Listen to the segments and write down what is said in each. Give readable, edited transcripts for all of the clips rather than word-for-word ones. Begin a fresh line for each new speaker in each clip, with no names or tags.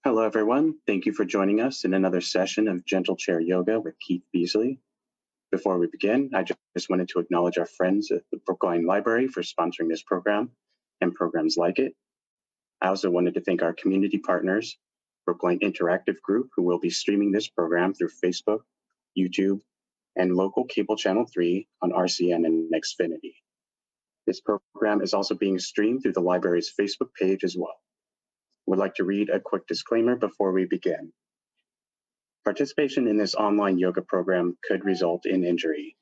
Hello, everyone. Thank you for joining us in another session of Gentle Chair Yoga with Keith Beasley. Before we begin, I just wanted to acknowledge our friends at the Brookline Library for sponsoring this program and programs like it. I also wanted to thank our community partners, Brookline Interactive Group, who will be streaming this program through Facebook, YouTube, and local cable channel 3 on RCN and Xfinity. This program is also being streamed through the library's Facebook page as well. Would like to read a quick disclaimer before we begin. Participation in this online yoga program could result in injury.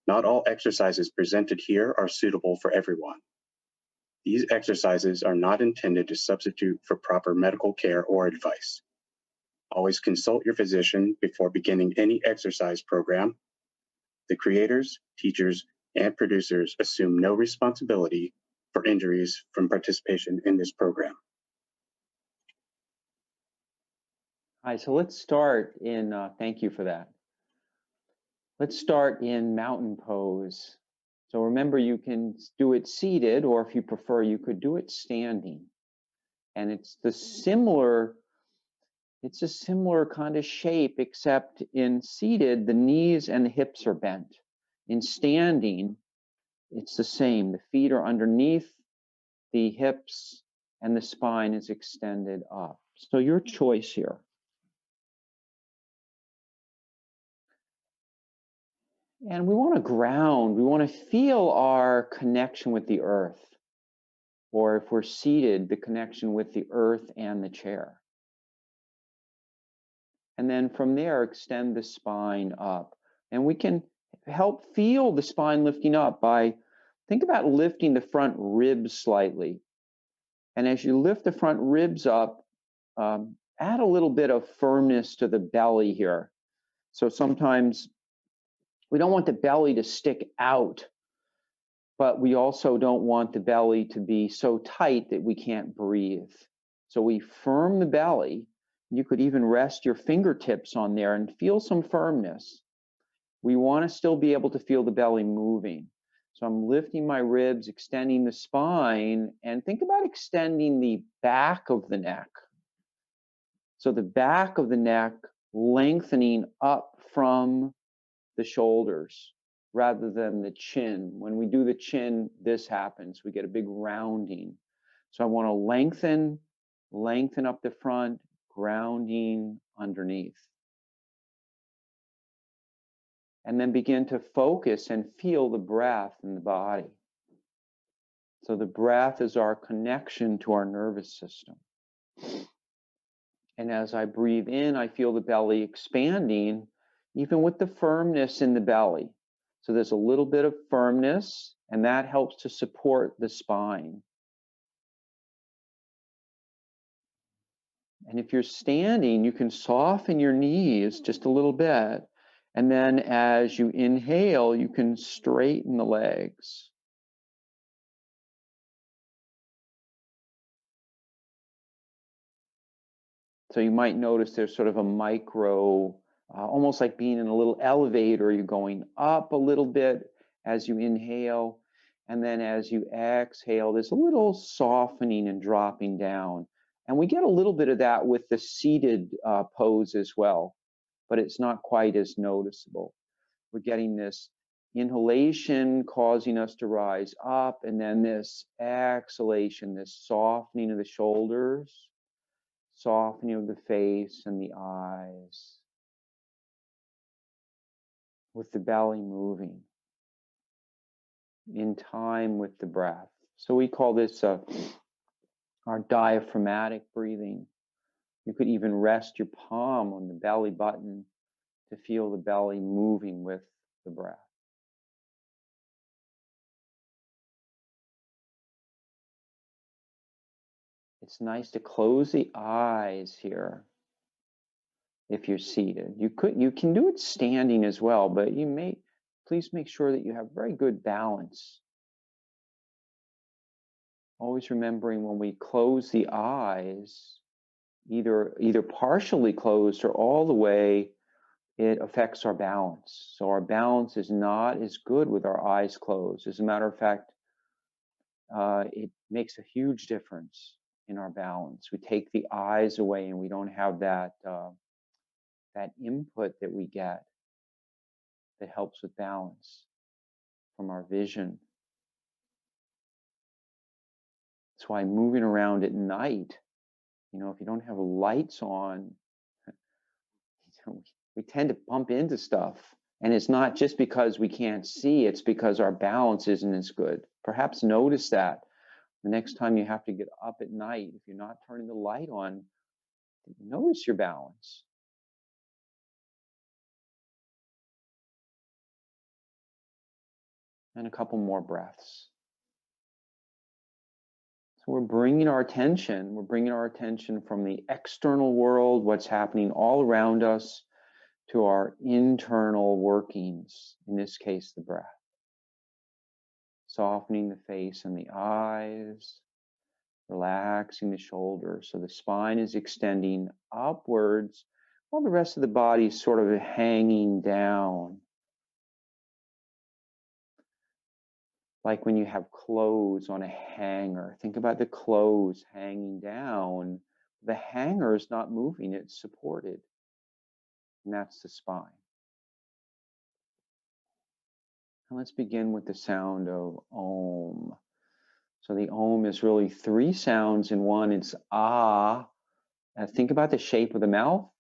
Not all exercises presented here are suitable for everyone. These exercises are not intended to substitute for proper medical care or advice. Always consult your physician before beginning any exercise program. The creators, teachers, and producers assume no responsibility for injuries from participation in this program.
All right, so let's start in, thank you for that. Let's start in mountain pose. So remember, you can do it seated, or if you prefer, you could do it standing. And it's a similar kind of shape, except in seated, the knees and the hips are bent. In standing, it's the same. The feet are underneath the hips and the spine is extended up. So your choice here. And we want to ground, we want to feel our connection with the earth, or if we're seated, the connection with the earth and the chair. And then from there, extend the spine up. And we can help feel the spine lifting up by, think about lifting the front ribs slightly. And as you lift the front ribs up, add a little bit of firmness to the belly here. So sometimes we don't want the belly to stick out, but we also don't want the belly to be so tight that we can't breathe. So we firm the belly. You could even rest your fingertips on there and feel some firmness. We want to still be able to feel the belly moving. So I'm lifting my ribs, extending the spine, and think about extending the back of the neck. So the back of the neck lengthening up from the shoulders rather than the chin. When we do the chin, this happens. We get a big rounding. So I want to lengthen up the front, grounding underneath. And then begin to focus and feel the breath in the body. So the breath is our connection to our nervous system. And as I breathe in, I feel the belly expanding, even with the firmness in the belly. So there's a little bit of firmness, and that helps to support the spine. And if you're standing, you can soften your knees just a little bit. And then as you inhale, you can straighten the legs. So you might notice there's sort of a micro, almost like being in a little elevator. You're going up a little bit as you inhale. And then as you exhale, there's a little softening and dropping down. And we get a little bit of that with the seated pose as well, but it's not quite as noticeable. We're getting this inhalation causing us to rise up, and then this exhalation, this softening of the shoulders, softening of the face and the eyes, with the belly moving in time with the breath. So we call this our diaphragmatic breathing. You could even rest your palm on the belly button to feel the belly moving with the breath. It's nice to close the eyes here if you're seated. You can do it standing as well, but please make sure that you have very good balance. Always remembering when we close the eyes, either partially closed or all the way, it affects our balance. So our balance is not as good with our eyes closed. As a matter of fact, it makes a huge difference in our balance. We take the eyes away and we don't have that, that input that we get that helps with balance from our vision. That's why moving around at night, if you don't have lights on, we tend to bump into stuff. And it's not just because we can't see, it's because our balance isn't as good. Perhaps notice that the next time you have to get up at night, if you're not turning the light on, notice your balance. And a couple more breaths. So we're bringing our attention from the external world, what's happening all around us, to our internal workings, in this case, the breath. Softening the face and the eyes, relaxing the shoulders. So the spine is extending upwards while the rest of the body is sort of hanging down. Like when you have clothes on a hanger. Think about the clothes hanging down. The hanger is not moving, it's supported. And that's the spine. And let's begin with the sound of Om. So the Om is really three sounds in one. It's Ah. Think about the shape of the mouth.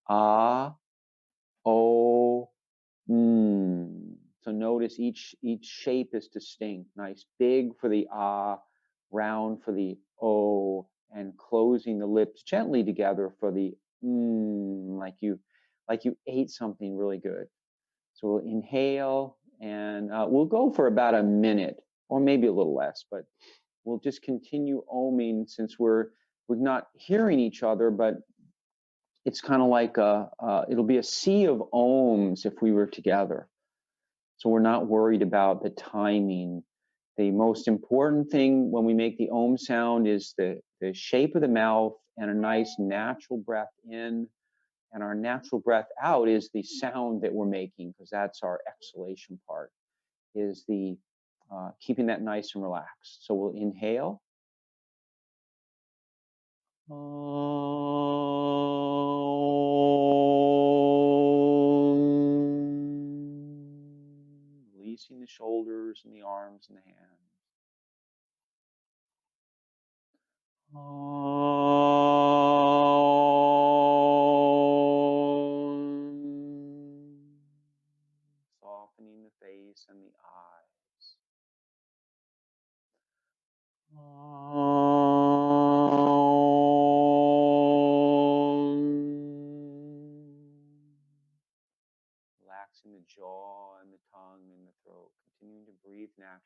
Ah, O, So notice each shape is distinct. Nice, big for the Ah, round for the O, and closing the lips gently together for the like you ate something really good. So we'll inhale, and we'll go for about a minute, or maybe a little less, but we'll just continue oming since we're not hearing each other, but it's kind of like it'll be a sea of ohms if we were together. So we're not worried about the timing. The most important thing when we make the Om sound is the shape of the mouth and a nice natural breath in. And our natural breath out is the sound that we're making, because that's our exhalation part, is the keeping that nice and relaxed. So we'll inhale. Releasing the shoulders and the arms and the hands. Softening the face and the eyes. Relaxing the jaw and the tongue and the throat. Continuing to breathe naturally.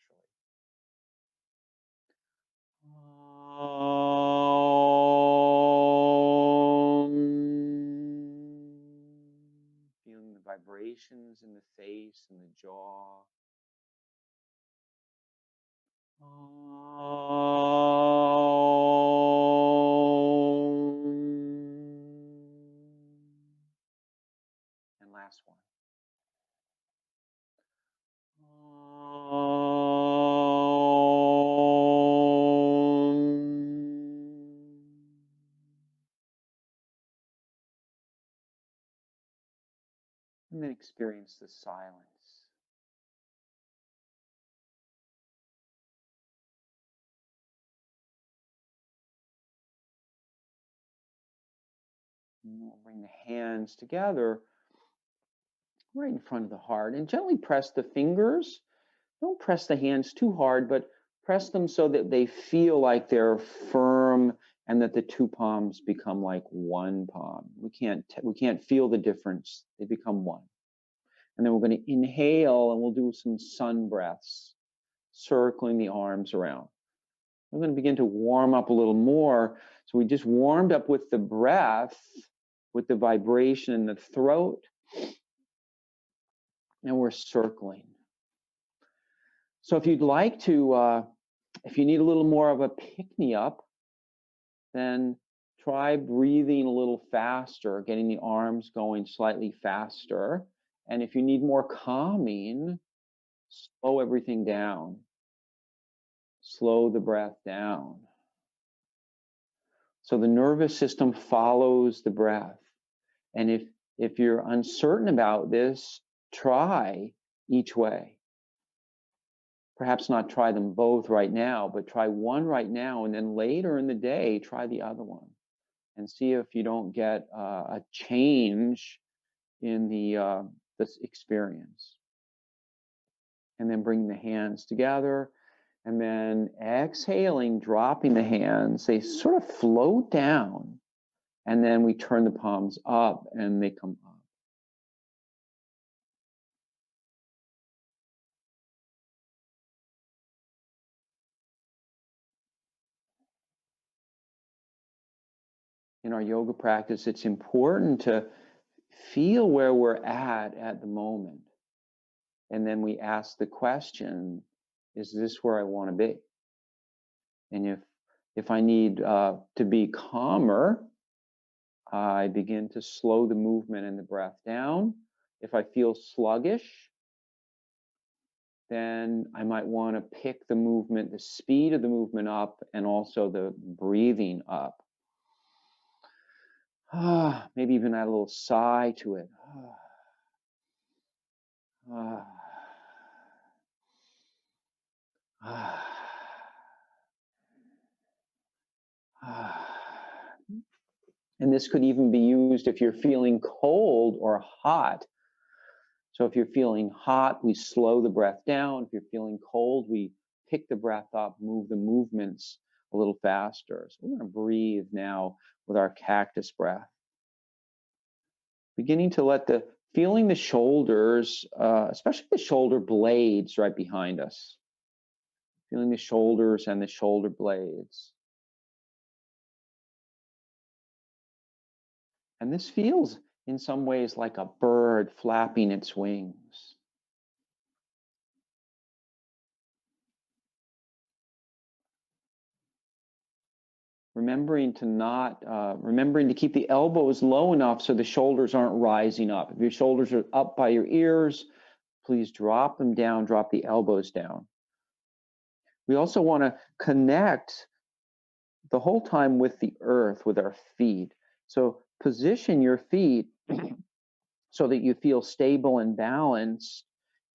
Feeling the vibrations in the face and the jaw. And last one. And then experience the silence. And we'll bring the hands together right in front of the heart and gently press the fingers. Don't press the hands too hard, but press them so that they feel like they're firm and that the two palms become like one palm. We can't feel the difference. They become one. And then we're going to inhale, and we'll do some sun breaths, circling the arms around. We're going to begin to warm up a little more. So we just warmed up with the breath, with the vibration in the throat, and we're circling. So if you'd like to, if you need a little more of a pick-me-up, then try breathing a little faster, getting the arms going slightly faster. And if you need more calming, slow everything down. Slow the breath down. So the nervous system follows the breath. And if you're uncertain about this, try each way. Perhaps not try them both right now, but try one right now, and then later in the day, try the other one, and see if you don't get a change in this experience. And then bring the hands together, and then exhaling, dropping the hands. They sort of float down, and then we turn the palms up, and they come up. In our yoga practice, it's important to feel where we're at the moment. And then we ask the question, is this where I want to be? And if I need to be calmer, I begin to slow the movement and the breath down. If I feel sluggish, then I might want to pick the movement, the speed of the movement up, and also the breathing up. Maybe even add a little sigh to it. And this could even be used if you're feeling cold or hot. So if you're feeling hot, we slow the breath down. If you're feeling cold, we pick the breath up, move the movements a little faster. So we're going to breathe now with our cactus breath. Beginning to feeling the shoulders, especially the shoulder blades right behind us. Feeling the shoulders and the shoulder blades. And this feels in some ways like a bird flapping its wings. Remembering to keep the elbows low enough so the shoulders aren't rising up. If your shoulders are up by your ears, please drop them down, drop the elbows down. We also want to connect the whole time with the earth, with our feet. So position your feet so that you feel stable and balanced.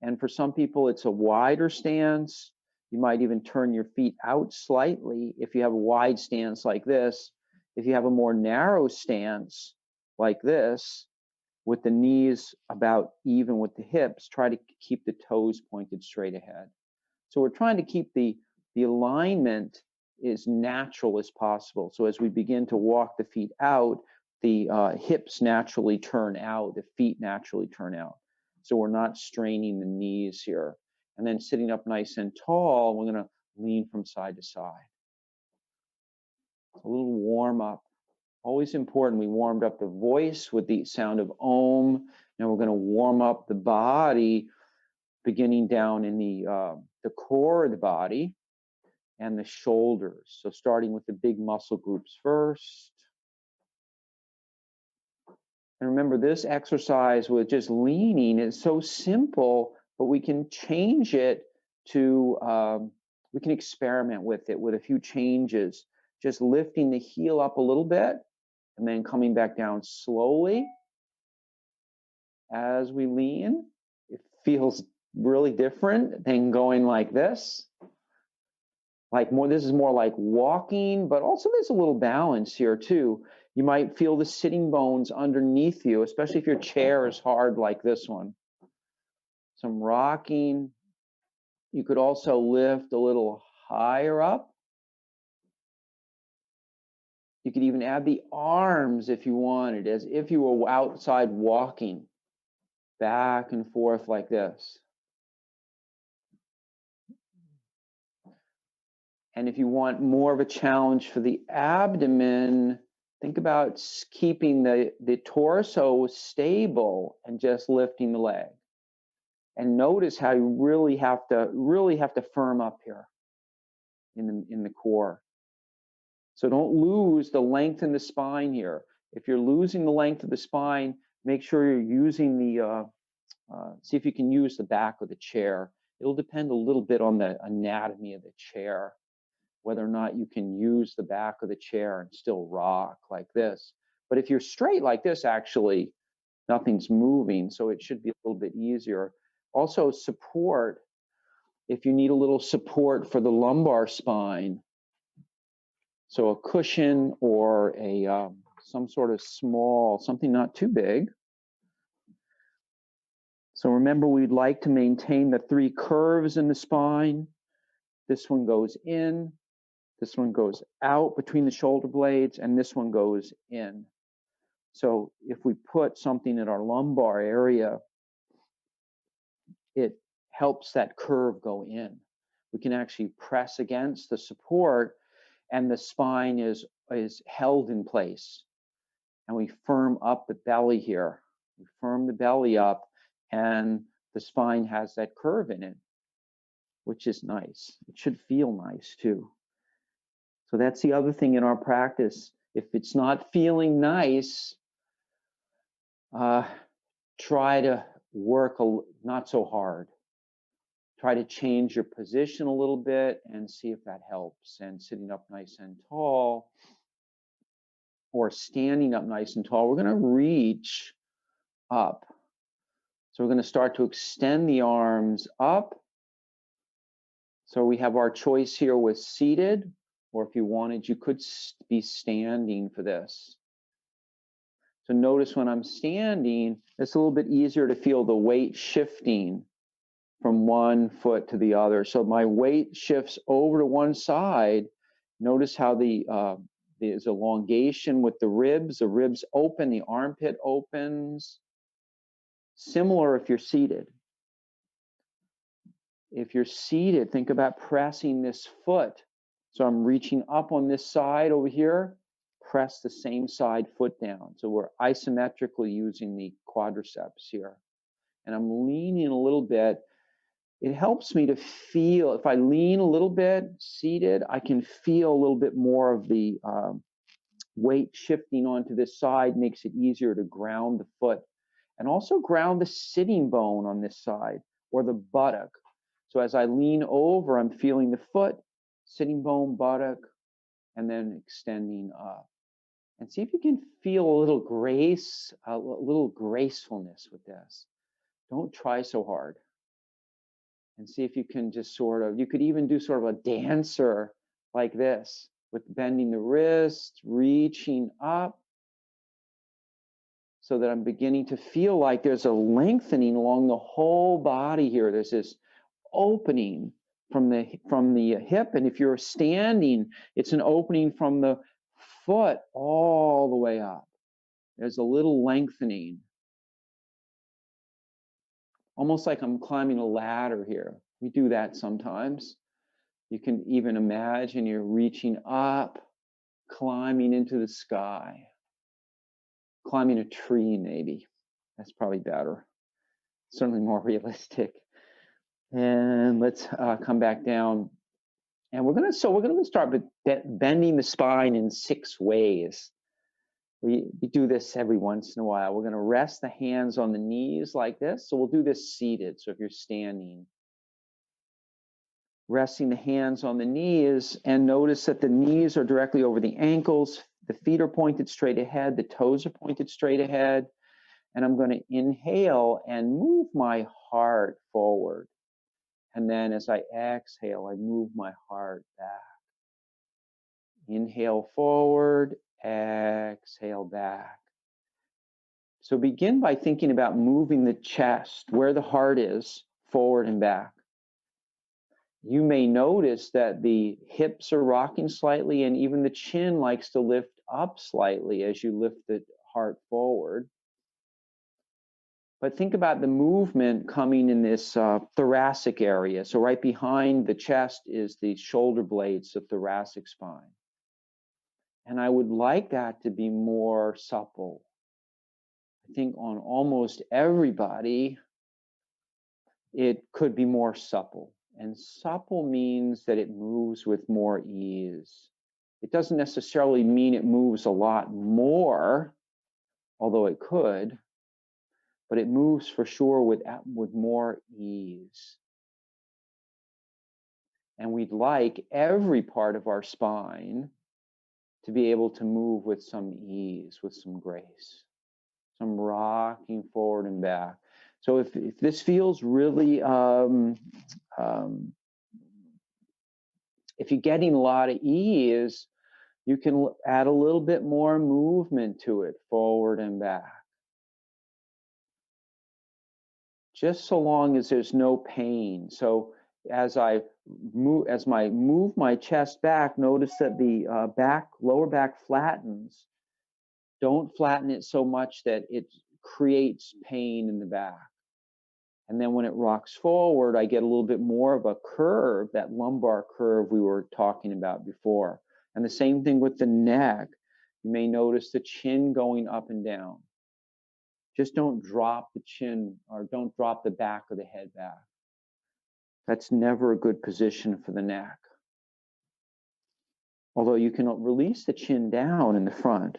And for some people, it's a wider stance. You might even turn your feet out slightly if you have a wide stance like this. If you have a more narrow stance like this, with the knees about even with the hips, try to keep the toes pointed straight ahead. So we're trying to keep the alignment as natural as possible. So as we begin to walk the feet out, the hips naturally turn out, the feet naturally turn out. So we're not straining the knees here. And then sitting up nice and tall, we're going to lean from side to side. A little warm up. Always important, we warmed up the voice with the sound of Om. Now we're going to warm up the body, beginning down in the core of the body and the shoulders. So starting with the big muscle groups first. And remember, this exercise with just leaning is so simple, but we can change it to, we can experiment with it with a few changes. Just lifting the heel up a little bit and then coming back down slowly as we lean. It feels really different than going like this. This is more like walking, but also there's a little balance here too. You might feel the sitting bones underneath you, especially if your chair is hard like this one. Some rocking. You could also lift a little higher up. You could even add the arms if you wanted, as if you were outside walking, back and forth like this. And if you want more of a challenge for the abdomen, think about keeping the torso stable and just lifting the leg. And notice how you really have to firm up here in the core. So don't lose the length in the spine here. If you're losing the length of the spine, make sure you're using see if you can use the back of the chair. It'll depend a little bit on the anatomy of the chair, whether or not you can use the back of the chair and still rock like this. But if you're straight like this, actually, nothing's moving, so it should be a little bit easier. Also, support, if you need a little support for the lumbar spine, so a cushion or a some sort of small, something not too big. So remember, we'd like to maintain the 3 curves in the spine. This one goes in, this one goes out between the shoulder blades, and this one goes in. So if we put something in our lumbar area, it helps that curve go in. We can actually press against the support, and the spine is held in place. And we firm up the belly here. We firm the belly up, and the spine has that curve in it, which is nice. It should feel nice too. So that's the other thing in our practice. If it's not feeling nice, try to work not so hard. Try to change your position a little bit and see if that helps. And sitting up nice and tall, or standing up nice and tall, we're going to reach up. So we're going to start to extend the arms up. So we have our choice here with seated, or if you wanted, you could be standing for this. So notice when I'm standing, it's a little bit easier to feel the weight shifting from one foot to the other. So my weight shifts over to one side. Notice how there's elongation with the ribs. The ribs open, the armpit opens. Similar if you're seated. If you're seated, think about pressing this foot. So I'm reaching up on this side over here, press the same side foot down. So we're isometrically using the quadriceps here. And I'm leaning a little bit. It helps me to feel, if I lean a little bit seated, I can feel a little bit more of the weight shifting onto this side, makes it easier to ground the foot. And also ground the sitting bone on this side, or the buttock. So as I lean over, I'm feeling the foot, sitting bone, buttock, and then extending up. And see if you can feel a little grace, a little gracefulness with this. Don't try so hard. And see if you can just you could even do sort of a dancer like this, with bending the wrist, reaching up, so that I'm beginning to feel like there's a lengthening along the whole body here. There's this opening from the hip, and if you're standing, it's an opening from the foot all the way up. There's a little lengthening, almost like I'm climbing a ladder here. We do that sometimes. You can even imagine you're reaching up, climbing into the sky, climbing a tree maybe. That's probably better, certainly more realistic. And let's come back down. And we're gonna start with bending the spine in 6 ways. We do this every once in a while. We're gonna rest the hands on the knees like this. So we'll do this seated. So if you're standing, resting the hands on the knees, and notice that the knees are directly over the ankles. The feet are pointed straight ahead. The toes are pointed straight ahead. And I'm going to inhale and move my heart forward. And then as I exhale, I move my heart back. Inhale forward, exhale back. So begin by thinking about moving the chest, where the heart is, forward and back. You may notice that the hips are rocking slightly, and even the chin likes to lift up slightly as you lift the heart forward. But think about the movement coming in this thoracic area. So right behind the chest is the shoulder blades, the thoracic spine. And I would like that to be more supple. I think on almost everybody, it could be more supple. And supple means that it moves with more ease. It doesn't necessarily mean it moves a lot more, although it could. But it moves for sure with more ease. And we'd like every part of our spine to be able to move with some ease, with some grace, some rocking forward and back. So if this feels really, if you're getting a lot of ease, you can add a little bit more movement to it, forward and back. Just so long as there's no pain. So as I move my chest back, notice that the lower back flattens. Don't flatten it so much that it creates pain in the back. And then when it rocks forward, I get a little bit more of a curve, that lumbar curve we were talking about before. And the same thing with the neck. You may notice the chin going up and down. Just don't drop the chin, or don't drop the back of the head back. That's never a good position for the neck. Although you can release the chin down in the front.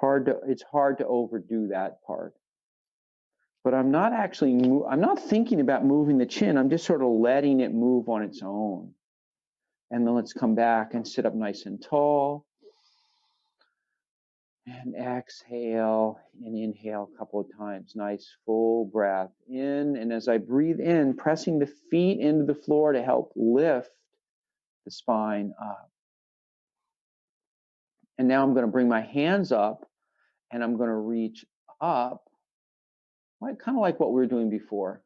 It's hard to overdo that part. But I'm not thinking about moving the chin. I'm just sort of letting it move on its own. And then let's come back and sit up nice and tall. And exhale and inhale a couple of times. Nice full breath in. And as I breathe in, pressing the feet into the floor to help lift the spine up. And now I'm going to bring my hands up and I'm going to reach up, kind of like what we were doing before.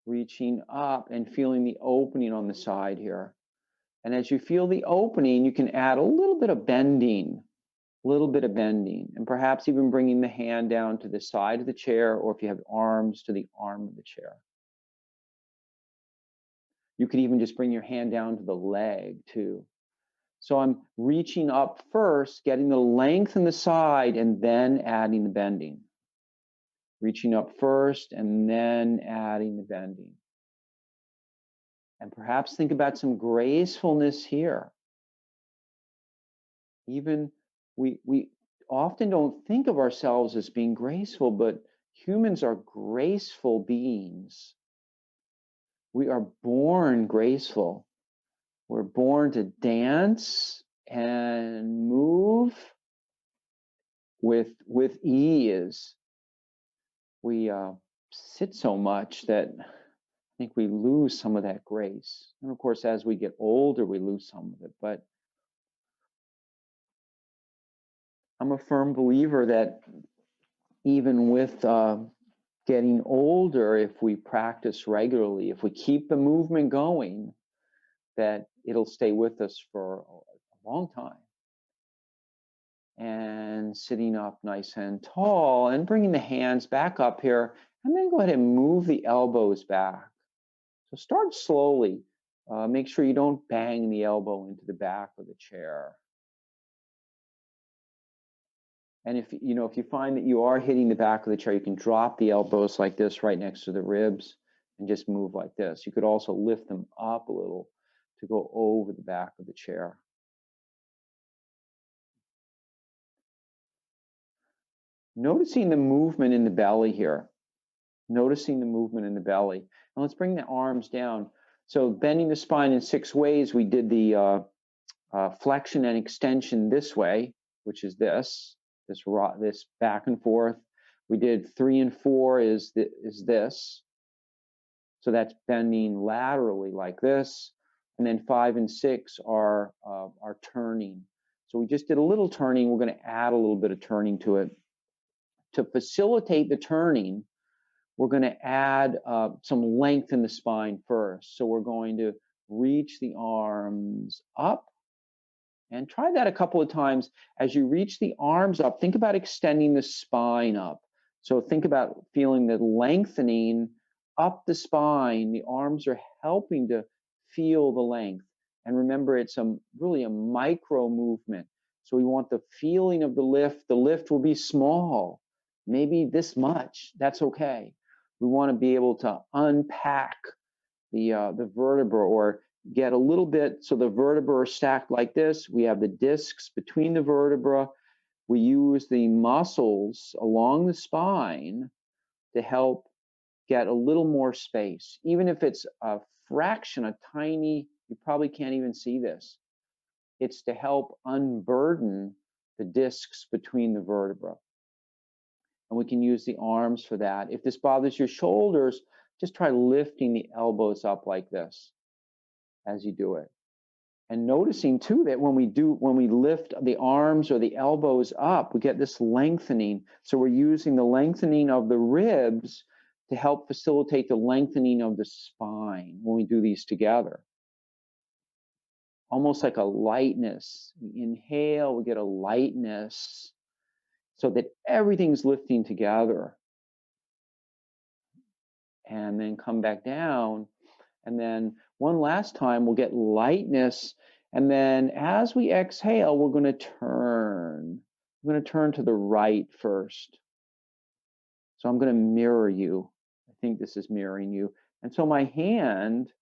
Reaching up and feeling the opening on the side here. And as you feel the opening, you can add a little bit of bending, and perhaps even bringing the hand down to the side of the chair, or if you have arms, to the arm of the chair. You could even just bring your hand down to the leg too. So I'm reaching up first, getting the length in the side, and then adding the bending. Reaching up first, and then adding the bending. And perhaps think about some gracefulness here. Even we often don't think of ourselves as being graceful, but humans are graceful beings. We are born graceful. We're born to dance and move with ease. We sit so much that I think we lose some of that grace. And of course, as we get older, we lose some of it. But I'm a firm believer that even with getting older, if we practice regularly, if we keep the movement going, that it'll stay with us for a long time. And sitting up nice and tall and bringing the hands back up here, and then go ahead and move the elbows back. So start slowly. Make sure you don't bang the elbow into the back of the chair. And if you find that you are hitting the back of the chair, you can drop the elbows like this right next to the ribs and just move like this. You could also lift them up a little to go over the back of the chair. Noticing the movement in the belly here. Noticing the movement in the belly. And let's bring the arms down. So bending the spine in 6 ways. We did the flexion and extension this way, which is this back and forth. We did 3 and 4 is this. So that's bending laterally like this. And then 5 and 6 are turning. So we just did a little turning. We're going to add a little bit of turning to it. To facilitate the turning, we're going to add some length in the spine first. So we're going to reach the arms up. And try that a couple of times. As you reach the arms up, think about extending the spine up. So think about feeling the lengthening up the spine. The arms are helping to feel the length. And remember, it's really a micro movement. So we want the feeling of the lift. The lift will be small, maybe this much. That's okay. We want to be able to unpack the vertebra, or get a little bit, so the vertebrae are stacked like this. We have the discs between the vertebra. We use the muscles along the spine to help get a little more space. Even if it's fraction, a tiny, you probably can't even see this. It's to help unburden the discs between the vertebrae. And we can use the arms for that. If this bothers your shoulders, just try lifting the elbows up like this as you do it. And noticing too that when we lift the arms or the elbows up, we get this lengthening. So we're using the lengthening of the ribs to help facilitate the lengthening of the spine when we do these together. Almost like a lightness. We inhale, we get a lightness so that everything's lifting together. And then come back down. And then one last time, we'll get lightness. And then as we exhale, we're going to turn. I'm going to turn to the right first. So I'm going to mirror you. I think this is mirroring you. And so my hand,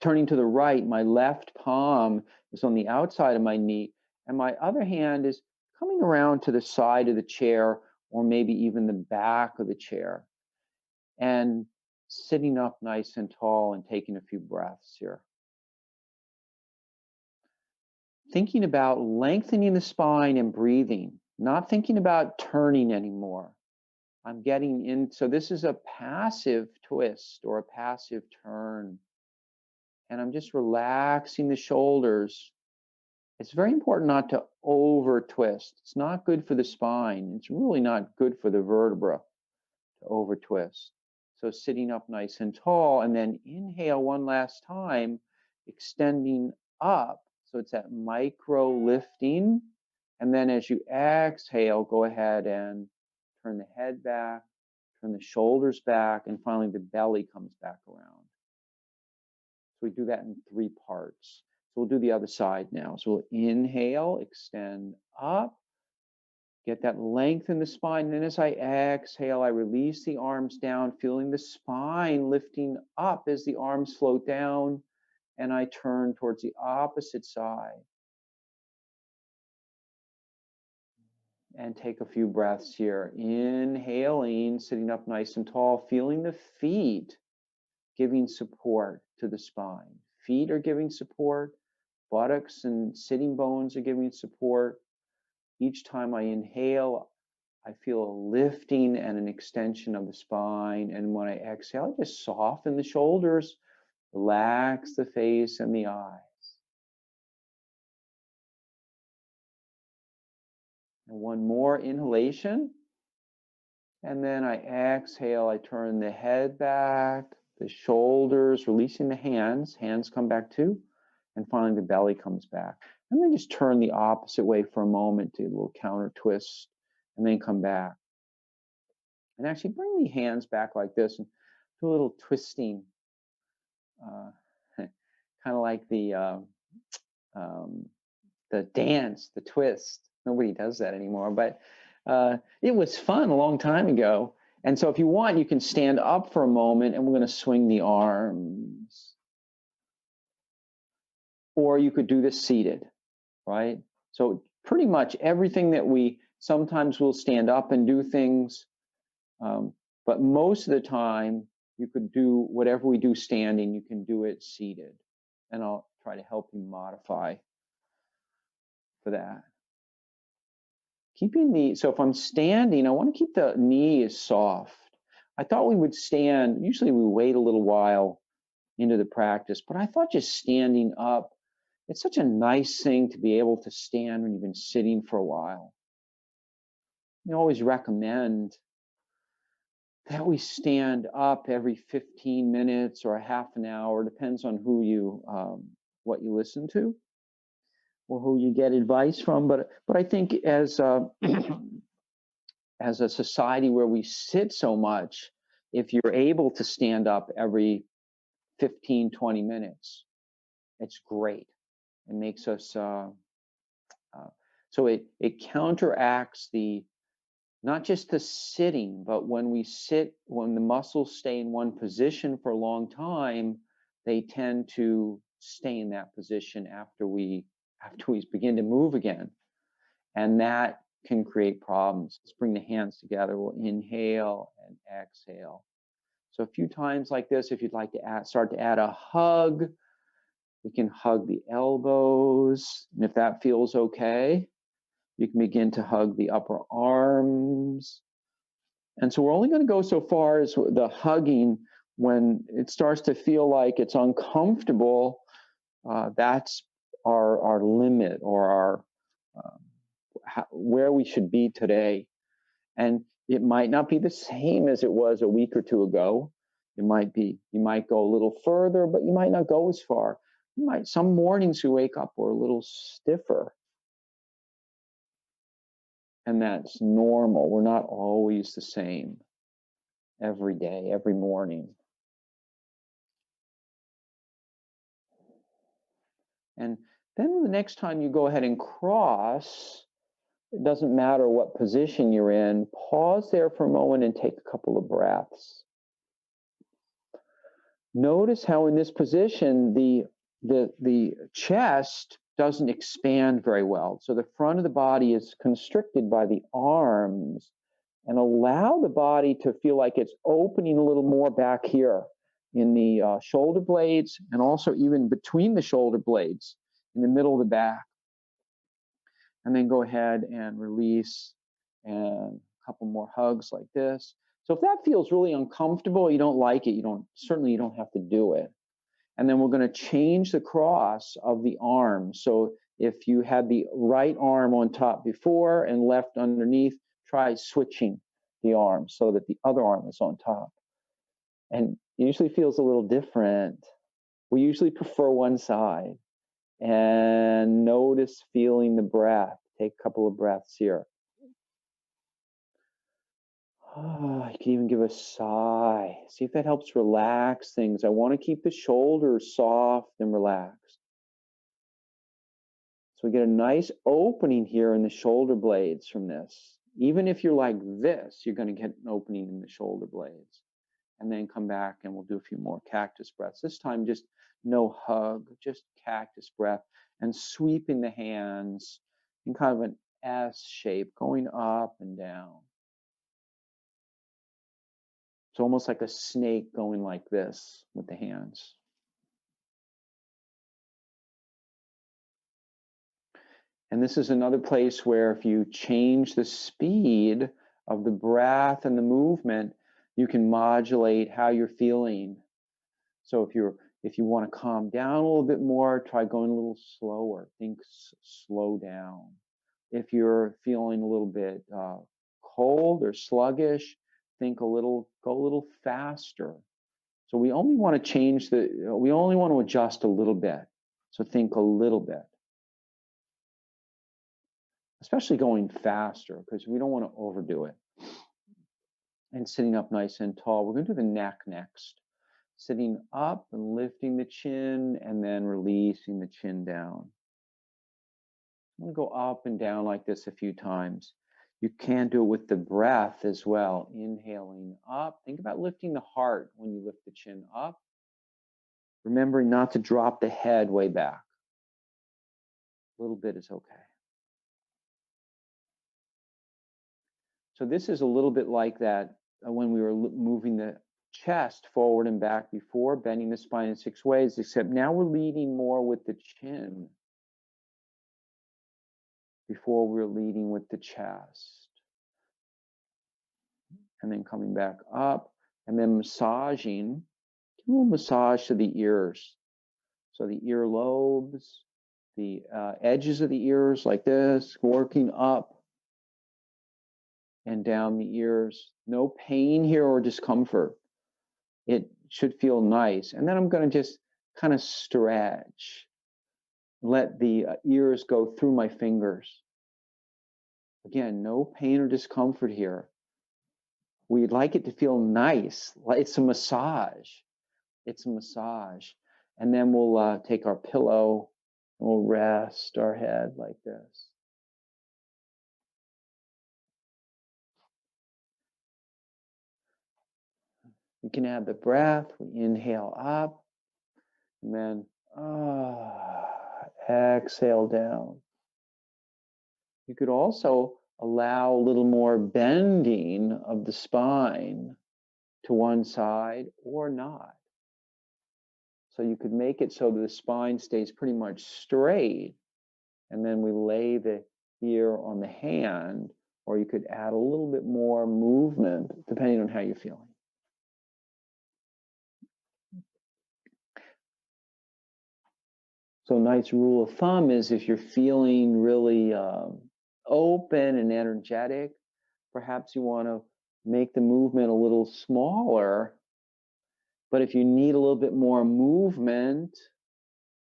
turning to the right, my left palm is on the outside of my knee, and my other hand is coming around to the side of the chair, or maybe even the back of the chair, and sitting up nice and tall and taking a few breaths here. Thinking about lengthening the spine and breathing, not thinking about turning anymore. I'm getting in, so this is a passive twist or a passive turn. And I'm just relaxing the shoulders. It's very important not to over twist. It's not good for the spine. It's really not good for the vertebra to over twist. So sitting up nice and tall, and then inhale one last time, extending up. So it's that micro lifting. And then as you exhale, go ahead and turn the head back, turn the shoulders back, and finally the belly comes back around. So we do that in 3 parts. So we'll do the other side now. So we'll inhale, extend up, get that length in the spine. And then as I exhale, I release the arms down, feeling the spine lifting up as the arms float down, and I turn towards the opposite side. And take a few breaths here. Inhaling, sitting up nice and tall, feeling the feet giving support to the spine. Feet are giving support. Buttocks and sitting bones are giving support. Each time I inhale, I feel a lifting and an extension of the spine. And when I exhale, I just soften the shoulders, relax the face and the eyes. And one more inhalation. And then I exhale, I turn the head back, the shoulders, releasing the hands. Hands come back too. And finally, the belly comes back. And then just turn the opposite way for a moment, do a little counter twist, and then come back. And actually bring the hands back like this and do a little twisting, kind of like the dance, the twist. Nobody does that anymore, but it was fun a long time ago. And so if you want, you can stand up for a moment, and we're going to swing the arms. Or you could do this seated, right? So pretty much everything that sometimes we'll stand up and do things, but most of the time you could do whatever we do standing, you can do it seated. And I'll try to help you modify for that. So if I'm standing, I want to keep the knees soft. I thought we would stand, usually we wait a little while into the practice, but I thought just standing up, it's such a nice thing to be able to stand when you've been sitting for a while. I always recommend that we stand up every 15 minutes or a half an hour, depends on what you listen to or who you get advice from. But I think as a society where we sit so much, if you're able to stand up every 15, 20 minutes, it's great. It makes us, so it counteracts not just the sitting, but when we sit, when the muscles stay in one position for a long time, they tend to stay in that position after we begin to move again. And that can create problems. Let's bring the hands together. We'll inhale and exhale. So a few times like this, if you'd like to start to add a hug, you can hug the elbows. And if that feels okay, you can begin to hug the upper arms. And so we're only going to go so far as the hugging. When it starts to feel like it's uncomfortable, that's our limit, or our where we should be today. And it might not be the same as it was a week or two ago. You might go a little further, but you might not go as far. Some mornings you wake up, we're a little stiffer. And that's normal. We're not always the same every day, every morning. And then the next time you go ahead and cross, it doesn't matter what position you're in, pause there for a moment and take a couple of breaths. Notice how in this position, the chest doesn't expand very well. So the front of the body is constricted by the arms, and allow the body to feel like it's opening a little more back here in the shoulder blades, and also even between the shoulder blades in the middle of the back. And then go ahead and release, and a couple more hugs like this. So if that feels really uncomfortable, you don't like it, you don't have to do it. And then we're going to change the cross of the arm. So if you had the right arm on top before and left underneath, try switching the arm so that the other arm is on top. And it usually feels a little different. We usually prefer one side. And notice feeling the breath. Take a couple of breaths here. You can even give a sigh. See if that helps relax things. I want to keep the shoulders soft and relaxed. So we get a nice opening here in the shoulder blades from this. Even if you're like this, you're going to get an opening in the shoulder blades. And then come back and we'll do a few more cactus breaths. This time just no hug, just cactus breath, and sweeping the hands in kind of an S shape, going up and down. It's almost like a snake going like this with the hands. And this is another place where if you change the speed of the breath and the movement, you can modulate how you're feeling. So if you want to calm down a little bit more, try going a little slower. Think slow down. If you're feeling a little bit cold or sluggish, go a little faster. So we only want to adjust a little bit. So think a little bit. Especially going faster, because we don't want to overdo it. And sitting up nice and tall. We're going to do the neck next. Sitting up and lifting the chin, and then releasing the chin down. I'm going to go up and down like this a few times. You can do it with the breath as well. Inhaling up. Think about lifting the heart when you lift the chin up. Remembering not to drop the head way back. A little bit is okay. So this is a little bit like that when we were moving the chest forward and back before, bending the spine in 6 ways, except now we're leading more with the chin. Before we're leading with the chest. And then coming back up, and then massaging, a little massage to the ears. So the ear lobes, the edges of the ears like this, working up and down the ears. No pain here or discomfort. It should feel nice. And then I'm going to just kind of stretch. Let the ears go through my fingers. Again, no pain or discomfort here. We'd like it to feel nice. It's a massage. It's a massage. And then we'll take our pillow and we'll rest our head like this. You can add the breath. We inhale up, and then exhale down. You could also allow a little more bending of the spine to one side or not. So you could make it so that the spine stays pretty much straight, and then we lay the ear on the hand, or you could add a little bit more movement depending on how you're feeling. So a nice rule of thumb is if you're feeling really open and energetic, perhaps you want to make the movement a little smaller. But if you need a little bit more movement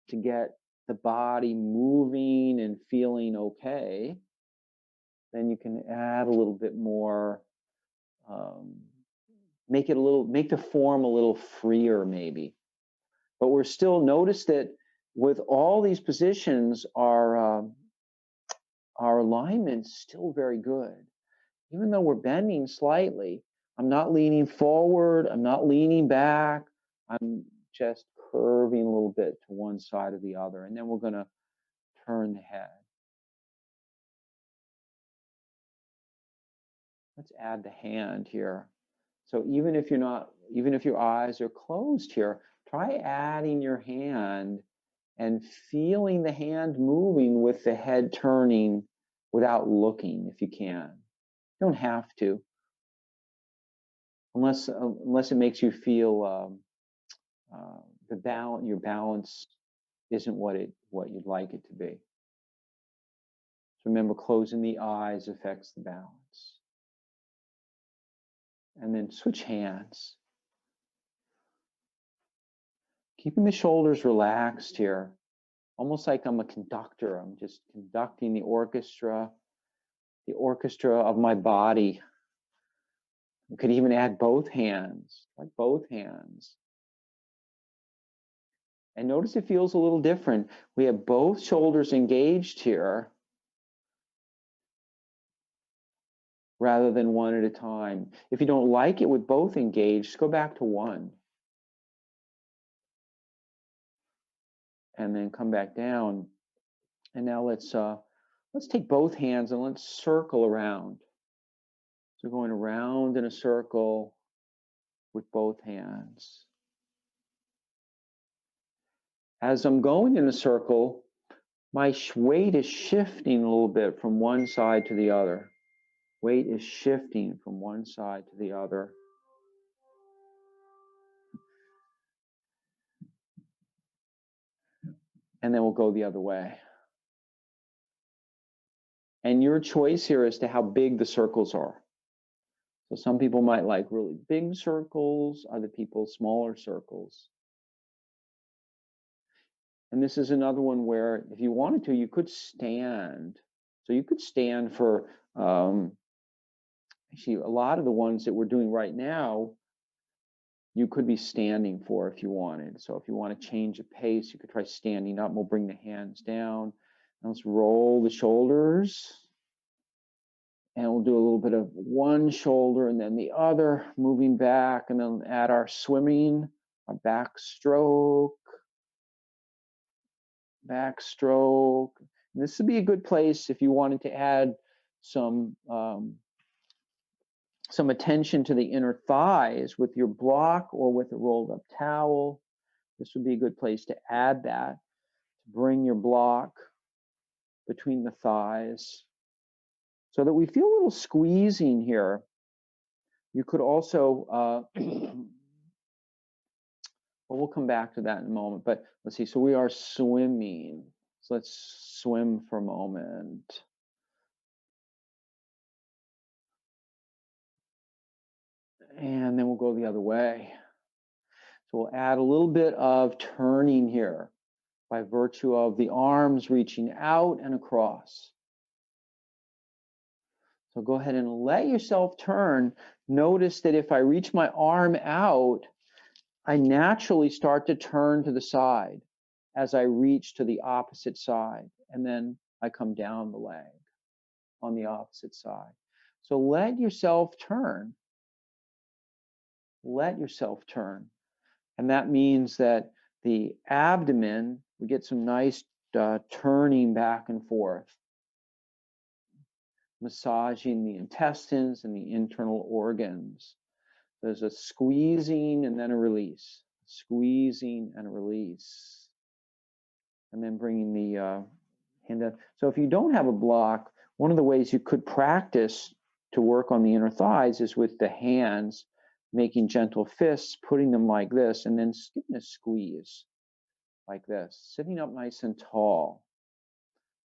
to get the body moving and feeling okay, then you can add a little bit more, make the form a little freer maybe. But we're still, notice that with all these positions, our alignment's still very good. Even though we're bending slightly, I'm not leaning forward, I'm not leaning back, I'm just curving a little bit to one side or the other, and then we're going to turn the head. Let's add the hand here. So even if your eyes are closed here, try adding your hand and feeling the hand moving with the head turning without looking, if you can. You don't have to, unless it makes you feel your balance isn't what you'd like it to be. So remember, closing the eyes affects the balance. And then switch hands. Keeping the shoulders relaxed here, almost like I'm a conductor. I'm just conducting the orchestra of my body. You could even add both hands, like both hands. And notice it feels a little different. We have both shoulders engaged here rather than one at a time. If you don't like it with both engaged, go back to one. And then come back down. And now let's take both hands and let's circle around. So going around in a circle with both hands. As I'm going in a circle, my weight is shifting a little bit from one side to the other. Weight is shifting from one side to the other. And then we'll go the other way. And your choice here as to how big the circles are. So some people might like really big circles, other people smaller circles. And this is another one where if you wanted to, you could stand. So you could stand for, actually a lot of the ones that we're doing right now, you could be standing for if you wanted. So if you want to change the pace, you could try standing up. We'll bring the hands down. And let's roll the shoulders. And we'll do a little bit of one shoulder and then the other, moving back, and then add our swimming, our backstroke. Backstroke. And this would be a good place if you wanted to add some attention to the inner thighs with your block or with a rolled up towel. This would be a good place to add that, to bring your block between the thighs so that we feel a little squeezing here. You could also, well, we'll come back to that in a moment, but let's see. So we are swimming. So let's swim for a moment. And then we'll go the other way. So we'll add a little bit of turning here by virtue of the arms reaching out and across. So go ahead and let yourself turn. Notice that if I reach my arm out, I naturally start to turn to the side as I reach to the opposite side. And then I come down the leg on the opposite side. So let yourself turn. Let yourself turn. And that means that the abdomen, we get some nice turning back and forth, massaging the intestines and the internal organs. There's a squeezing and then a release. Squeezing and a release. And then bringing the hand up. So if you don't have a block, one of the ways you could practice to work on the inner thighs is with the hands, making gentle fists, putting them like this, and then giving a squeeze like this, sitting up nice and tall.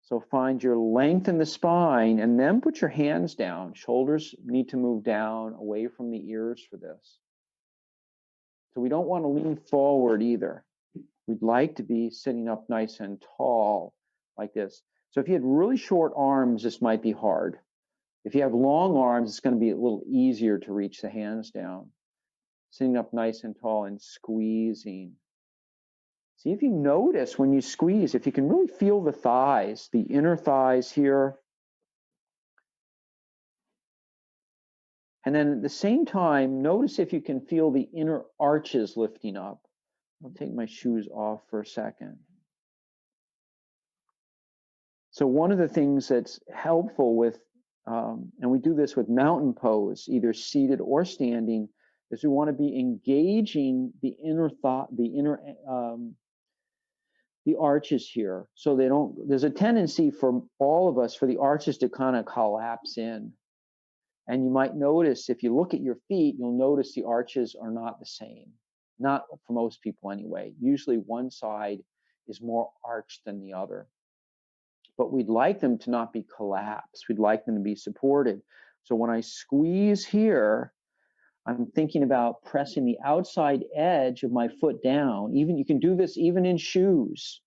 So find your length in the spine and then put your hands down. Shoulders need to move down away from the ears for this. So we don't want to lean forward either. We'd like to be sitting up nice and tall like this. So if you had really short arms, this might be hard. If you have long arms, it's going to be a little easier to reach the hands down. Sitting up nice and tall and squeezing. See if you notice when you squeeze, if you can really feel the thighs, the inner thighs here. And then at the same time, notice if you can feel the inner arches lifting up. I'll take my shoes off for a second. So one of the things that's helpful with, and we do this with mountain pose, either seated or standing, is we want to be engaging the inner thought, the arches here, so they don't. There's a tendency for all of us for the arches to kind of collapse in, and you might notice if you look at your feet, you'll notice the arches are not the same. Not for most people anyway. Usually one side is more arched than the other. But we'd like them to not be collapsed. We'd like them to be supported. So when I squeeze here, I'm thinking about pressing the outside edge of my foot down. Even you can do this even in shoes.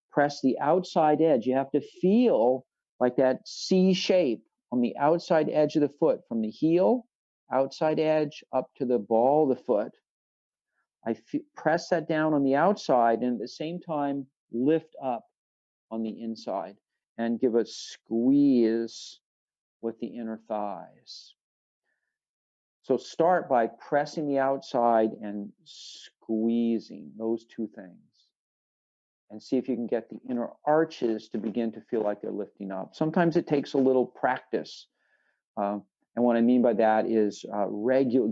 Press the outside edge. You have to feel like that C shape on the outside edge of the foot, from the heel, outside edge, up to the ball of the foot. Press that down on the outside and at the same time lift up on the inside and give a squeeze with the inner thighs. So start by pressing the outside and squeezing, those two things. And see if you can get the inner arches to begin to feel like they're lifting up. Sometimes it takes a little practice. And what I mean by that is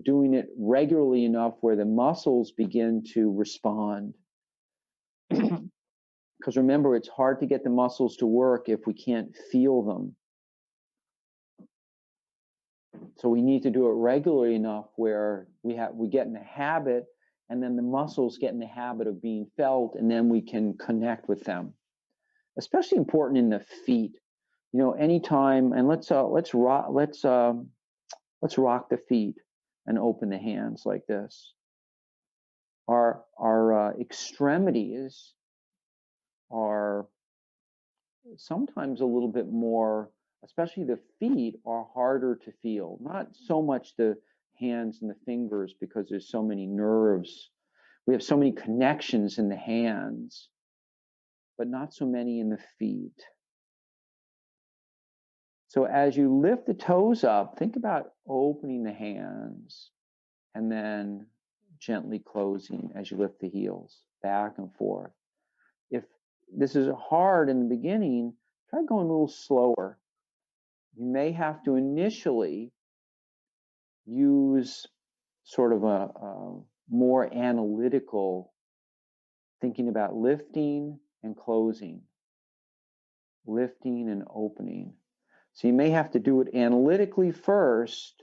doing it regularly enough where the muscles begin to respond. Because remember, it's hard to get the muscles to work if we can't feel them. So we need to do it regularly enough where we get in the habit, and then the muscles get in the habit of being felt, and then we can connect with them. Especially important in the feet. You know, anytime, and let's rock the feet and open the hands like this. Our extremities are sometimes a little bit more, especially the feet are harder to feel. Not so much the hands and the fingers because there's so many nerves. We have so many connections in the hands, but not so many in the feet. So as you lift the toes up, think about opening the hands and then gently closing as you lift the heels back and forth. If this is hard in the beginning, try going a little slower. You may have to initially use sort of a more analytical thinking about lifting and closing, lifting and opening. So you may have to do it analytically first,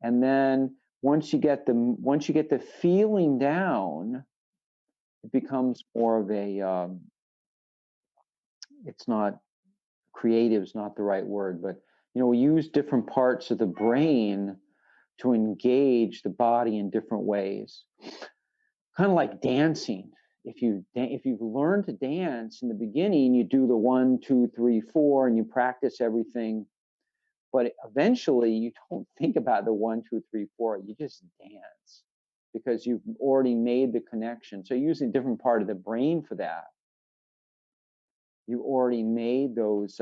and then once you get the feeling down, it becomes more of a it's not creative is not the right word, but you know, we use different parts of the brain to engage the body in different ways. Kind of like dancing. If you've learned to dance in the beginning, you do the 1, 2, 3, 4, and you practice everything. But eventually, you don't think about the 1, 2, 3, 4. You just dance because you've already made the connection. So you're using a different part of the brain for that. You already made those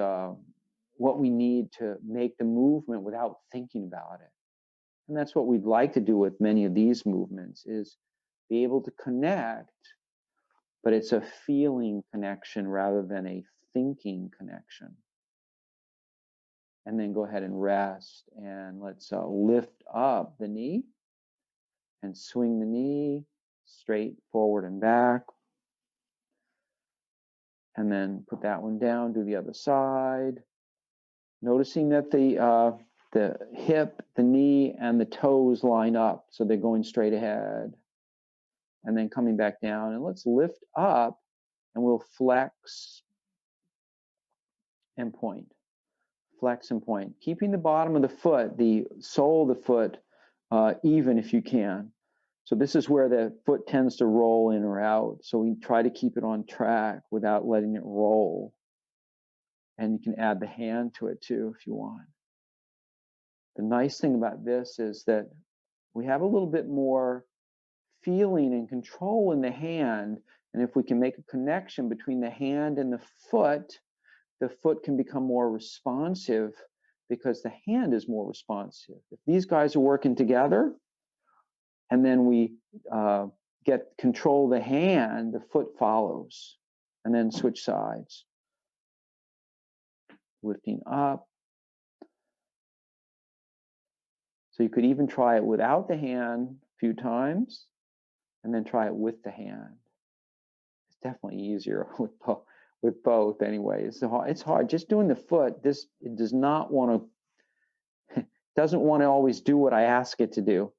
what we need to make the movement without thinking about it. And that's what we'd like to do with many of these movements, is be able to connect, but it's a feeling connection rather than a thinking connection. And then go ahead and rest, and let's lift up the knee and swing the knee straight forward and back. And then put that one down, do the other side. Noticing that the hip, the knee, and the toes line up, so they're going straight ahead. And then coming back down, and let's lift up, and we'll flex and point. Flex and point. Keeping the bottom of the foot, the sole of the foot, even if you can. So this is where the foot tends to roll in or out. So we try to keep it on track without letting it roll. And you can add the hand to it too if you want. The nice thing about this is that we have a little bit more feeling and control in the hand. And if we can make a connection between the hand and the foot can become more responsive because the hand is more responsive. If these guys are working together and then we get control of the hand, the foot follows, and then switch sides. Lifting up. So you could even try it without the hand a few times and then try it with the hand. It's definitely easier with both anyway. It's hard. Just doing the foot, it does not want to, doesn't want to always do what I ask it to do.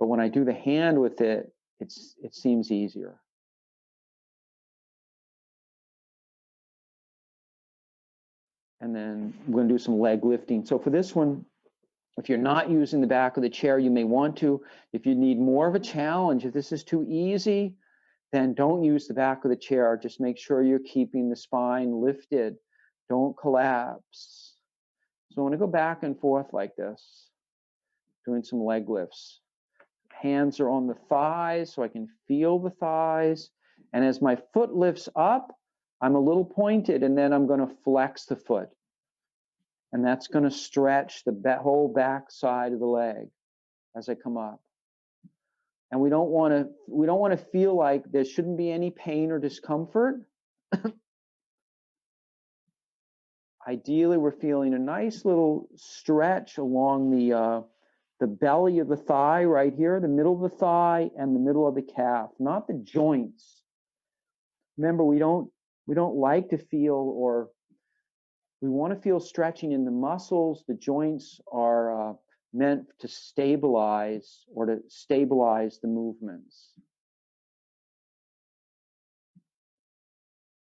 But when I do the hand with it, it seems easier. And then we're going to do some leg lifting. So for this one, if you're not using the back of the chair, you may want to. If you need more of a challenge, if this is too easy, then don't use the back of the chair. Just make sure you're keeping the spine lifted. Don't collapse. So I want to go back and forth like this, doing some leg lifts. Hands are on the thighs so I can feel the thighs. And as my foot lifts up, I'm a little pointed, and then I'm going to flex the foot. And that's going to stretch the whole back side of the leg as I come up. And we don't want to feel like there shouldn't be any pain or discomfort. Ideally, we're feeling a nice little stretch along the belly of the thigh right here, the middle of the thigh and the middle of the calf, not the joints. Remember, we don't like to feel, or we want to feel stretching in the muscles. The joints are meant to stabilize the movements.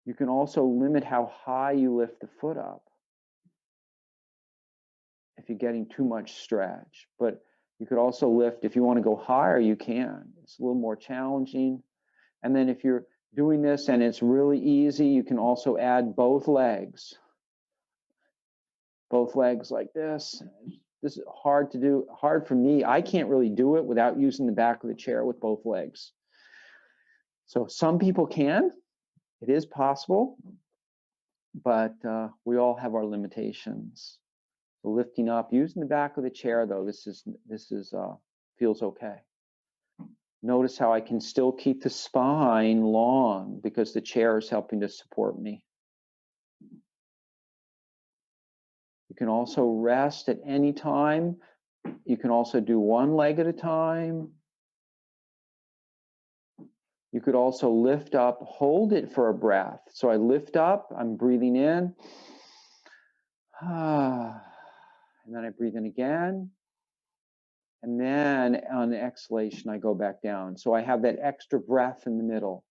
You can also limit how high you lift the foot up if you're getting too much stretch. But you could also lift, if you want to go higher, you can. It's a little more challenging. And then if you're doing this and it's really easy, you can also add both legs. Both legs like this. This is hard to do, hard for me. I can't really do it without using the back of the chair with both legs. So some people can. It is possible, but we all have our limitations. So lifting up, using the back of the chair though, this feels okay. Notice how I can still keep the spine long because the chair is helping to support me. You can also rest at any time. You can also do one leg at a time. You could also lift up, hold it for a breath. So I lift up, I'm breathing in. And then I breathe in again. And then on the exhalation, I go back down. So I have that extra breath in the middle.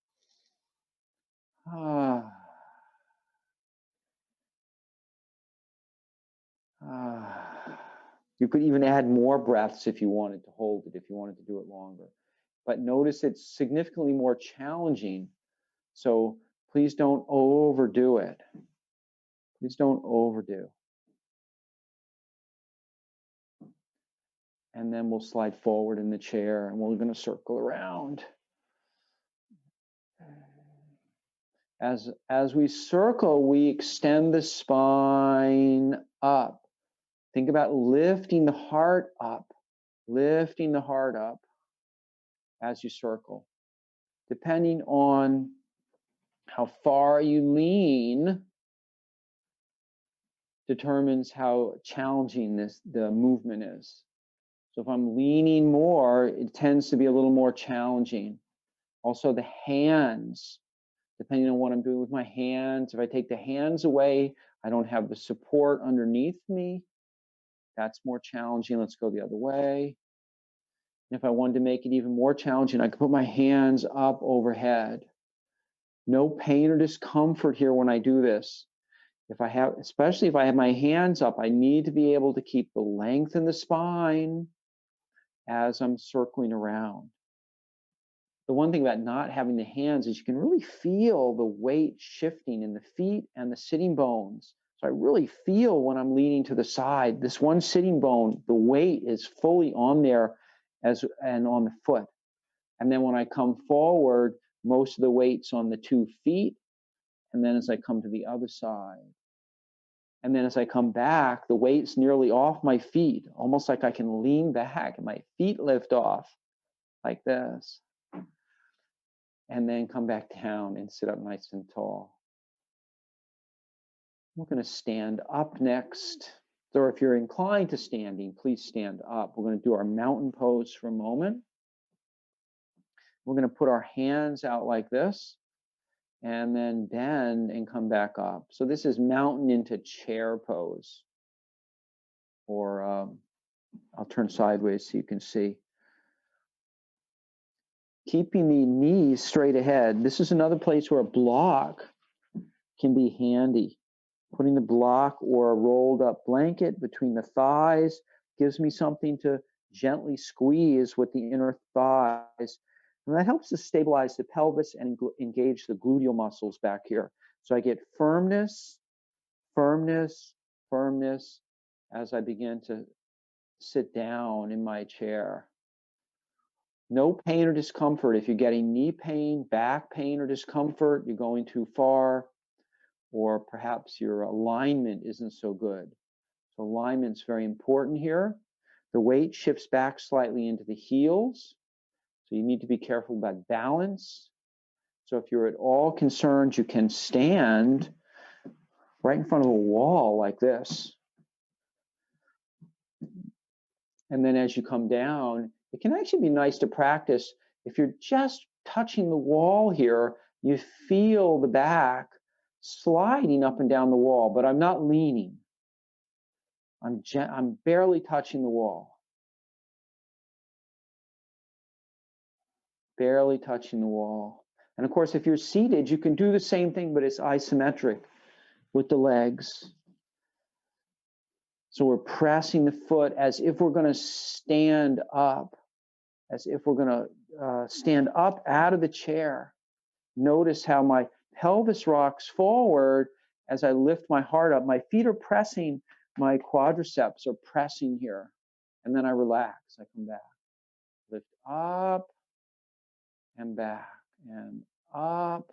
You could even add more breaths if you wanted to hold it, if you wanted to do it longer. But notice it's significantly more challenging. So please don't overdo it. Please don't overdo. And then we'll slide forward in the chair and we're going to circle around. As we circle, we extend the spine up. Think about lifting the heart up as you circle. Depending on how far you lean determines how challenging the movement is. So if I'm leaning more, it tends to be a little more challenging. Also the hands, depending on what I'm doing with my hands. If I take the hands away, I don't have the support underneath me. That's more challenging. Let's go the other way. And if I wanted to make it even more challenging, I could put my hands up overhead. No pain or discomfort here when I do this. Especially if I have my hands up, I need to be able to keep the length in the spine as I'm circling around. The one thing about not having the hands is you can really feel the weight shifting in the feet and the sitting bones. So I really feel when I'm leaning to the side, this one sitting bone, the weight is fully on there and on the foot. And then when I come forward, most of the weight's on the 2 feet. And then as I come to the other side, and then as I come back, the weight's nearly off my feet, almost like I can lean back and my feet lift off like this. And then come back down and sit up nice and tall. We're going to stand up next. So if you're inclined to standing, please stand up. We're going to do our mountain pose for a moment. We're going to put our hands out like this and then bend and come back up. So this is mountain into chair pose. Or I'll turn sideways so you can see. Keeping the knees straight ahead. This is another place where a block can be handy. Putting the block or a rolled up blanket between the thighs gives me something to gently squeeze with the inner thighs. And that helps to stabilize the pelvis and engage the gluteal muscles back here. So I get firmness, firmness, firmness as I begin to sit down in my chair. No pain or discomfort. If you're getting knee pain, back pain, or discomfort, you're going too far, or perhaps your alignment isn't so good. So alignment's very important here. The weight shifts back slightly into the heels, so you need to be careful about balance. So if you're at all concerned, you can stand right in front of a wall like this. And then as you come down, it can actually be nice to practice. If you're just touching the wall here, you feel the back sliding up and down the wall, but I'm not leaning. I'm barely touching the wall. Barely touching the wall. And of course, if you're seated, you can do the same thing, but it's isometric with the legs. So we're pressing the foot as if we're going to stand up, as if we're going to stand up out of the chair. Notice how my pelvis rocks forward as I lift my heart up. My feet are pressing, my quadriceps are pressing here. And then I relax, I come back. Lift up and back, and up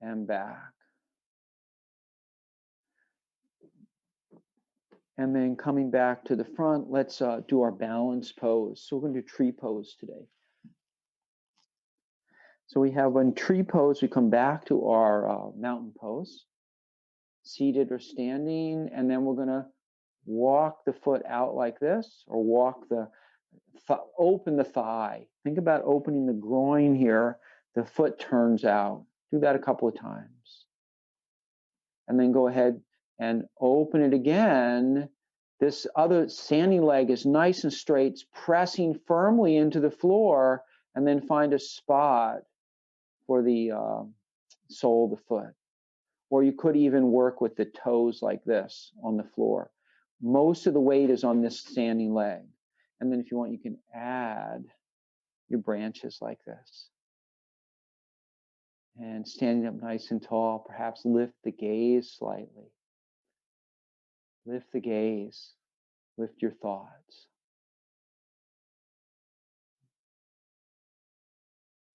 and back. And then coming back to the front, let's do our balance pose. So we're going to do tree pose today. So we have in tree pose, we come back to our mountain pose, seated or standing, and then we're going to walk the foot out like this, or walk open the thigh. Think about opening the groin here. The foot turns out. Do that a couple of times. And then go ahead and open it again. This other standing leg is nice and straight, it's pressing firmly into the floor, and then find a spot for the sole of the foot. Or you could even work with the toes like this on the floor. Most of the weight is on this standing leg. And then if you want, you can add your branches like this. And standing up nice and tall, perhaps lift the gaze slightly. Lift the gaze. Lift your thoughts.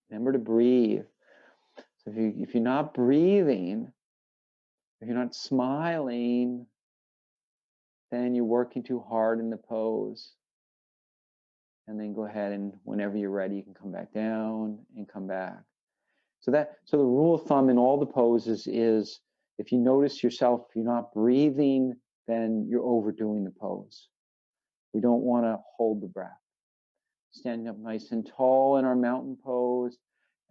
Remember to breathe. So if you're not breathing, if you're not smiling, then you're working too hard in the pose. And then go ahead and whenever you're ready, you can come back down and come back. So the rule of thumb in all the poses is if you notice yourself, if you're not breathing, then you're overdoing the pose. We don't want to hold the breath. Standing up nice and tall in our mountain pose,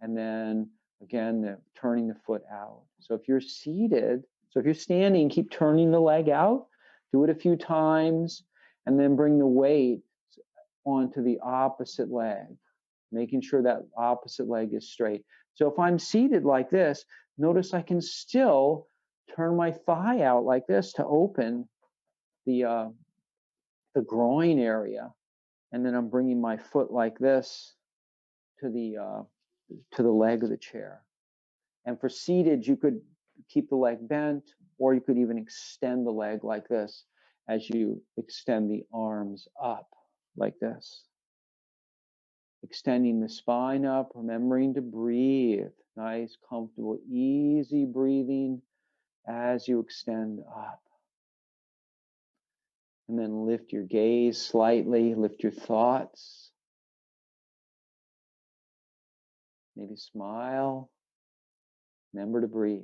and then again, turning the foot out. So if you're seated, so if you're standing, keep turning the leg out, do it a few times, and then bring the weight onto the opposite leg, making sure that opposite leg is straight. So if I'm seated like this, notice I can still turn my thigh out like this to open the groin area, and then I'm bringing my foot like this to the leg of the chair. And for seated, you could keep the leg bent, or you could even extend the leg like this as you extend the arms up like this. Extending the spine up, remembering to breathe. Nice, comfortable, easy breathing as you extend up. And then lift your gaze slightly, lift your thoughts. Maybe smile. Remember to breathe.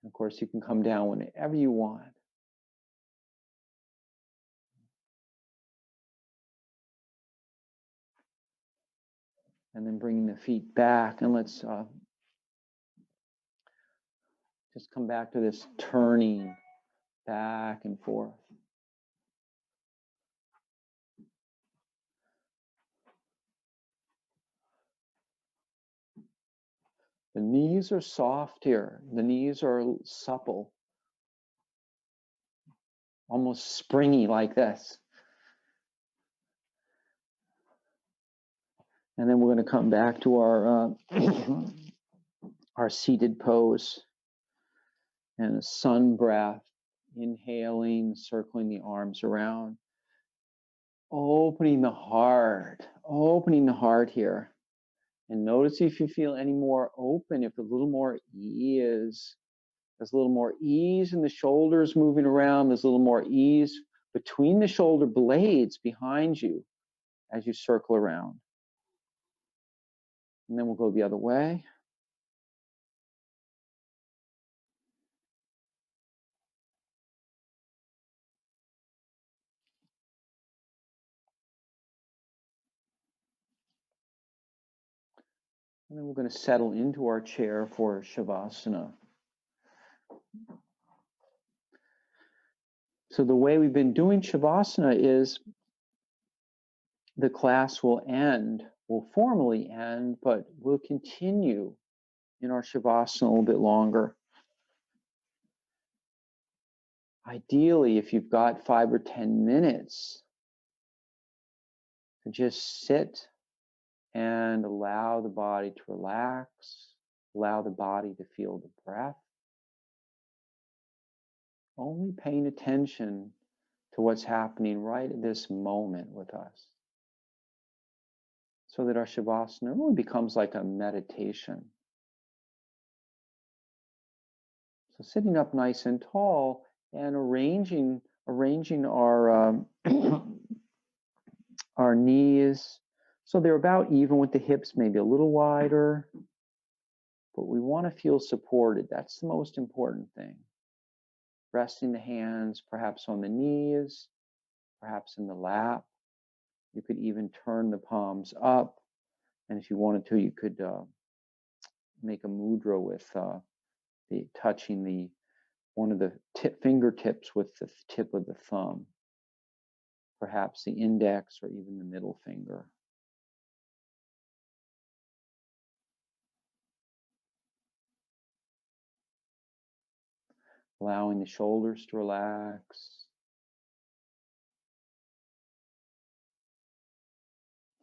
Of course, you can come down whenever you want. And then bringing the feet back, and let's just come back to this turning back and forth. The knees are soft here. The knees are supple, almost springy like this. And then we're going to come back to our our seated pose. And a sun breath, inhaling, circling the arms around. Opening the heart here. And notice if you feel any more open, if a little more ease. There's a little more ease in the shoulders moving around. There's a little more ease between the shoulder blades behind you as you circle around. And then we'll go the other way. And then we're going to settle into our chair for Shavasana. So the way we've been doing Shavasana is the class will formally end, but we'll continue in our Shavasana a little bit longer. Ideally, if you've got 5 or 10 minutes, to just sit and allow the body to relax, allow the body to feel the breath. Only paying attention to what's happening right at this moment with us. So that our Shavasana really becomes like a meditation. So sitting up nice and tall and arranging our our knees so they're about even with the hips, maybe a little wider. But we want to feel supported. That's the most important thing. Resting the hands perhaps on the knees, perhaps in the lap. You could even turn the palms up. And if you wanted to, you could make a mudra with touching one of the fingertips with the tip of the thumb. Perhaps the index or even the middle finger. Allowing the shoulders to relax.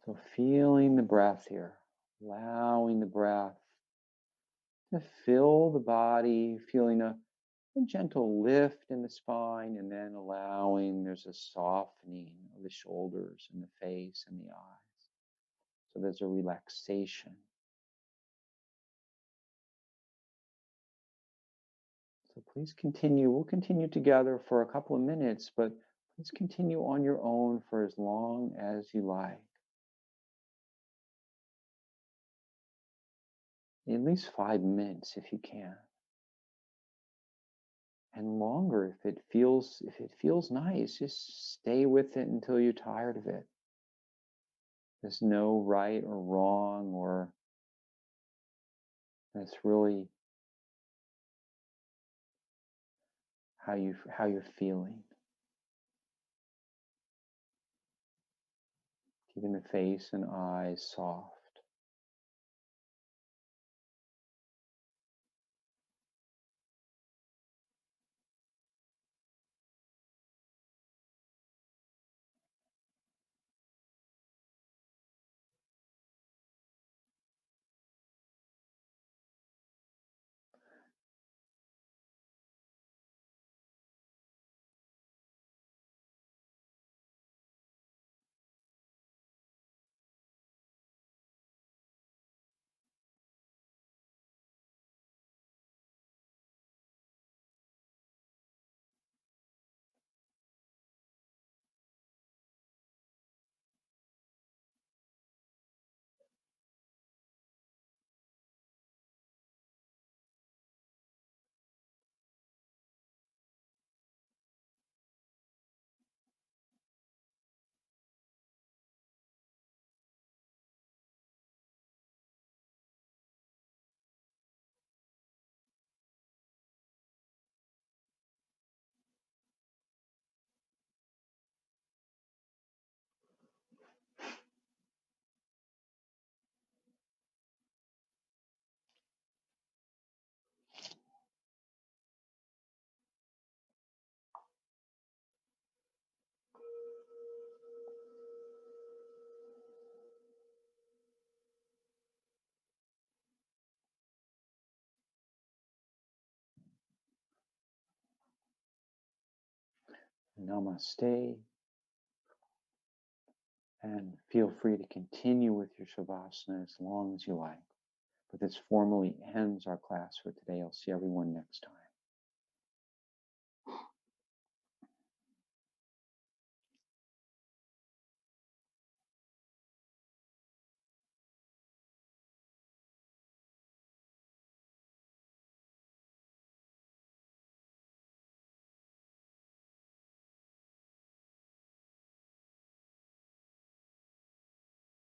So feeling the breath here, allowing the breath to fill the body, feeling a gentle lift in the spine, and then allowing there's a softening of the shoulders and the face and the eyes. So there's a relaxation. So please continue. We'll continue together for a couple of minutes, but please continue on your own for as long as you like. At least 5 minutes if you can. and longer if it feels nice. Just stay with it until you're tired of it. There's no right or wrong, or it's really how you're feeling. Keeping the face and eyes soft. Namaste. And feel free to continue with your Shavasana as long as you like. But this formally ends our class for today. I'll see everyone next time.